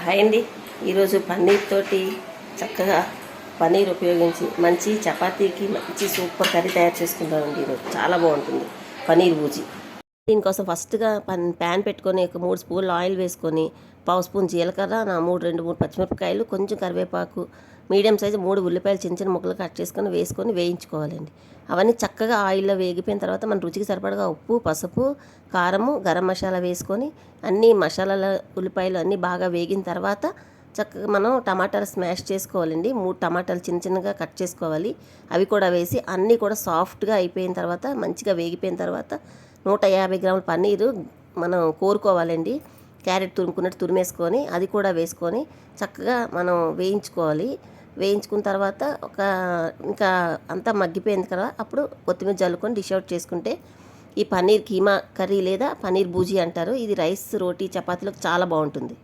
Hi అండి. ఈరోజు పన్నీర్ తోటి చక్కగా పన్నీర్ ఉపయోగించి మంచి చపాతీకి మంచి సూపర్ కర్రీ తయారు చేసుకుంటామండి. ఈరోజు చాలా బాగుంటుంది పన్నీర్ బూజీ. దీనికోసం ఫస్ట్గా ప్యాన్ పెట్టుకొని ఒక 3 స్పూన్లు ఆయిల్ వేసుకొని 1/2 స్పూన్ జీలకర్ర, 2-3 పచ్చిమిరపకాయలు, కొంచెం కరివేపాకు, మీడియం సైజు 3 ఉల్లిపాయలు చిన్న చిన్న ముక్కలు కట్ చేసుకొని వేయించుకోవాలండి. అవన్నీ చక్కగా ఆయిల్లో వేగిపోయిన తర్వాత మన రుచికి సరిపడగా ఉప్పు, పసుపు, కారము, గరం మసాలా వేసుకొని అన్ని మసాలాల ఉల్లిపాయలు అన్నీ బాగా వేగిన తర్వాత చక్కగా మనం టమాటాలు స్మాష్ చేసుకోవాలండి. 3 టమాటాలు చిన్న చిన్నగా కట్ చేసుకోవాలి. అవి కూడా వేసి అన్నీ కూడా సాఫ్ట్గా అయిపోయిన తర్వాత మంచిగా వేగిపోయిన తర్వాత 150 గ్రాముల పన్నీరు మనం కోరుకోవాలండి. క్యారెట్ తురుముకున్నట్టు తురిమేసుకొని అది కూడా వేసుకొని చక్కగా మనం వేయించుకోవాలి. వేయించుకున్న తర్వాత ఇంకా అంతా మగ్గిపోయింది కదా, అప్పుడు కొత్తిమీర జల్లుకొని డిష్ అవుట్ చేసుకుంటే ఈ పన్నీర్ కీమా కర్రీ లేదా పన్నీర్ బూజీ అంటారు. ఇది రైస్, రోటీ, చపాతీలకు చాలా బాగుంటుంది.